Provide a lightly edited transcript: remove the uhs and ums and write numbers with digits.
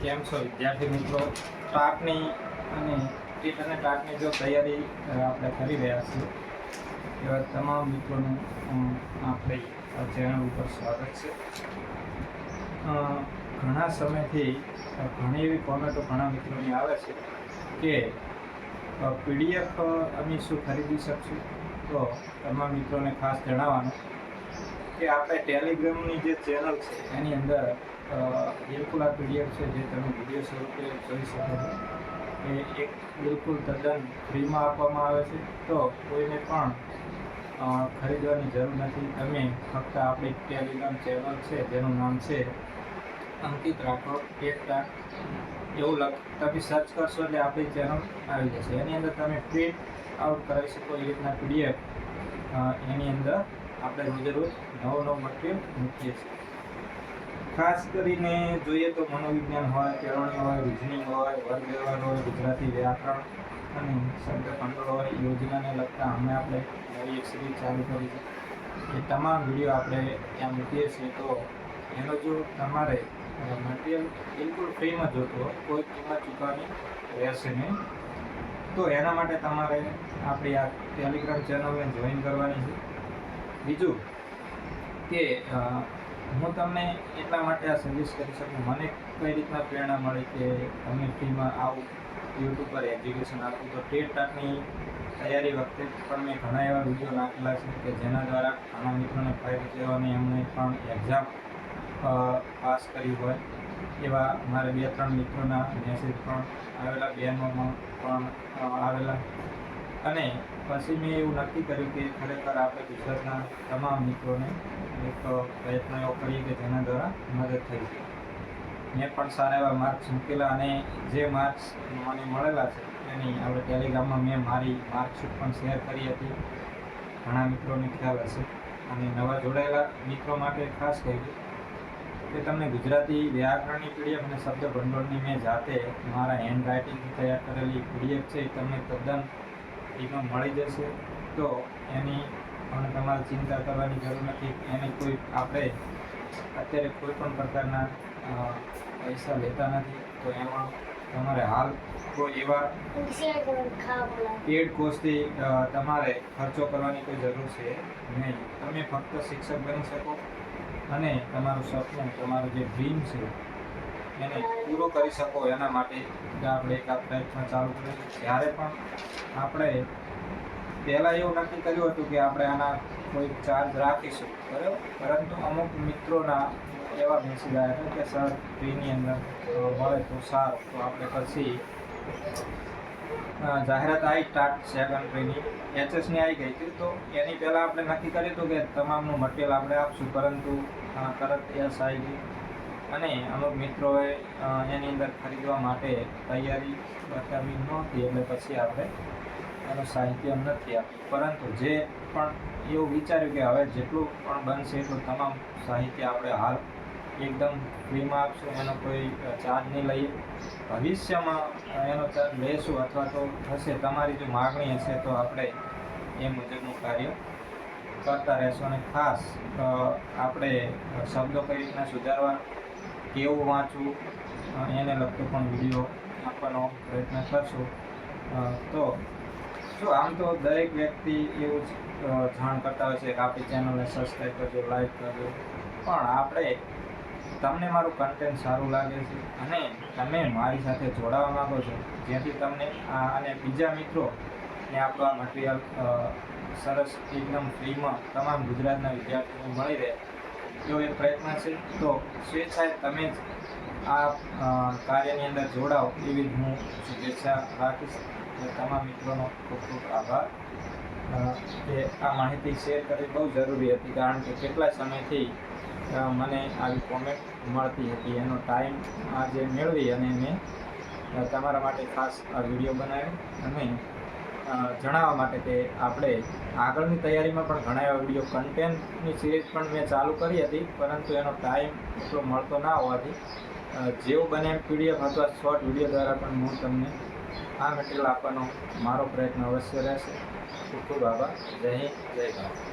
કેમ છો વિદ્યાર્થી મિત્રો? ટાટની અને ટીટ અને ટાટની જો તૈયારી આપણે કરી રહ્યા છીએ એવા તમામ મિત્રોનું આપણી ચેનલ ઉપર સ્વાગત છે. ઘણા સમયથી ઘણી એવી કોમેન્ટો ઘણા મિત્રોની આવે છે કે પીડીએફ અમે શું ખરીદી શકશું? તો તમામ મિત્રોને ખાસ જણાવવાનું કે આપણે ટેલિગ્રામની જે ચેનલ છે એની અંદર બિલકુલ આ પીડીએફ છે જે તમે વિડીયો સ્વરૂપે જોઈ શકો છો એ એક બિલકુલ તદ્દન ફ્રીમાં આપવામાં આવે છે. તો કોઈને પણ ખરીદવાની જરૂર નથી. તમે ફક્ત આપણી ટેલિગ્રામ ચેનલ છે જેનું નામ છે અંકિત રાઠોડ ટેટ એવું તમે સર્ચ કરશો એટલે આપણી ચેનલ આવી જશે. એની અંદર તમે પ્રિન્ટ આઉટ કરાવી શકો એ રીતના પીડીએફ એની અંદર આપણે રોજે રોજ નવું મટીરિયલ મૂકીએ છીએ. ખાસ કરીને જોઈએ તો મનોવિજ્ઞાન હોય, કેળવણી હોય, રિઝનિંગ હોય, વર્ગ વ્યવહાર હોય, ગુજરાતી વ્યાકરણ અને શબ્દભંડોળ હોય, યોજનાને લગતા અમે આપણે નવી એક સિરીઝ ચાલુ કરી છે. એ તમામ વિડીયો આપણે ત્યાં મૂકીએ છીએ. તો એનો જો તમારે મટીરિયલ બિલકુલ ફ્રીમાં જોતો હોય, કોઈ કિંમત ચૂકવવાની રહેશે નહીં, તો એના માટે તમારે આપણી આ ટેલિગ્રામ ચેનલને જોઈન કરવાની છે. બીજું કે હું તમને એટલા માટે આ સજેસ્ટ કરી શકું, મને કઈ રીતના પ્રેરણા મળી કે તમે ફ્રીમાં આવું યુટ્યુબ પર એજ્યુકેશન આપું. તો ટેટની તૈયારી વખતે પણ મેં ઘણા એવા વિડીયો નાખેલા છે કે જેના દ્વારા ઘણા મિત્રોને ફાયદો થયો અને એમને પણ એક્ઝામ પાસ કરી હોય એવા મારા 2-3 મિત્રોના મેસેજ પણ આવેલા, બહેનોમાં પણ આવેલા. અને પછી મેં એવું નક્કી કર્યું કે ખરેખર આપણે ગુજરાતના તમામ મિત્રોને એક પ્રયત્ન એવો કરીએ કે જેના દ્વારા મદદ થઈ છે. મેં પણ સારા એવા માર્ક્સ મૂકેલા અને જે માર્ક્સ મને મળેલા છે એની આપણે ટેલિગ્રામમાં મેં મારી માર્કશીટ પણ શેર કરી હતી. ઘણા મિત્રોને ખ્યાલ હશે. અને નવા જોડાયેલા મિત્રો માટે ખાસ કહ્યું કે તમને ગુજરાતી વ્યાકરણની પીડીએફ અને શબ્દ ભંડોળની મેં જાતે મારા હેન્ડ રાઇટિંગથી તૈયાર કરેલી પીડીએફ છે એ તમને તદ્દન એમાં મળી જશે. તો એની પણ તમારે ચિંતા કરવાની જરૂર નથી. એની કોઈ આપણે અત્યારે કોઈ પણ પ્રકારના પૈસા લેતા નથી. તો એમાં તમારે હાલ કોઈ એવા પેડ કોર્સથી તમારે ખર્ચો કરવાની કોઈ જરૂર છે નહીં. તમે ફક્ત શિક્ષક બની શકો અને તમારું સપનું, તમારું જે ડ્રીમ છે એને પૂરો કરી શકો. એના માટે આપણે એક આ પ્રયત્ન ચાલુ કર્યો. જ્યારે પણ આપણે પહેલાં એવું નક્કી કર્યું હતું કે આપણે આના કોઈ ચાર્જ રાખીશું, બરાબર, પરંતુ અમુક મિત્રોના એવા મેસેજ આવ્યા હતા કે સર ફ્રીની અંદર મળે તો સારું. તો આપણે પછી જાહેરાત આવી ટાટ સેકન્ડરીની એચએસની આવી ગઈ હતી. તો એની પહેલાં આપણે નક્કી કર્યું હતું કે તમામનું મટીરિયલ આપણે આપશું, પરંતુ તરત એસ આવી ગઈ અને અમુક મિત્રોએ એની અંદર ખરીદવા માટે તૈયારી બતાવી નહોતી. એટલે પછી આપણે એનું સાહિત્ય નથી આપ્યું. પરંતુ જે પણ એવું વિચાર્યું કે હવે જેટલું પણ બનશે એટલું તમામ સાહિત્ય આપણે હાલ એકદમ ફ્રીમાં આપશું, એનો કોઈ ચાર્જ નહીં લઈએ. ભવિષ્યમાં એનો ચાર્જ લઈશું અથવા તો હશે, તમારી જો માગણી હશે તો આપણે એ મુજબનું કાર્ય કરતા રહેશું. અને ખાસ આપણે શબ્દો કઈ રીતના સુધારવા, કેવું વાંચવું, એને લગતો પણ વિડીયો આપવાનો પ્રયત્ન કરશું. તો જો આમ તો દરેક વ્યક્તિ એવું જ જાણ કરતા હોય છે કે આપણી ચેનલને સબસ્ક્રાઈબ કરજો, લાઈક કરજો, પણ આપણે તમને મારું કન્ટેન્ટ સારું લાગે છે અને તમે મારી સાથે જોડાવા માગો છો, જેથી તમને અને બીજા મિત્રોને આપણું આ મટીરિયલ સરસ એકદમ ફ્રીમાં તમામ ગુજરાતના વિદ્યાર્થીઓને મળી રહે એવો એક પ્રયત્ન છે. તો સ્વેચ્છાએ તમે જ આ કાર્યની અંદર જોડાઓ એવી જ હું શુભેચ્છા રાખીશ. તમામ મિત્રોનો ખૂબ ખૂબ આભાર. કે આ માહિતી શેર કરવી બહુ જરૂરી હતી, કારણ કે કેટલા સમયથી મને આવી કોમેન્ટ મળતી હતી. એનો ટાઈમ આજે મેળવી અને મેં તમારા માટે ખાસ આ વિડીયો બનાવ્યો અને જણાવવા માટે કે આપણે આગળની તૈયારીમાં પણ ઘણા એવા વિડીયો કન્ટેન્ટની સિરીઝ પણ મેં ચાલુ કરી હતી, પરંતુ એનો ટાઈમ એટલો મળતો ના હોવાથી જેવું બને એમ પીડીએફ અથવા શોર્ટ વિડીયો દ્વારા પણ હું તમને આ મટીરિયલ આપવાનો મારો પ્રયત્ન અવશ્ય રહેશે. ખૂબ ખૂબ આભાર. જય હિન્દ, જય ભારત.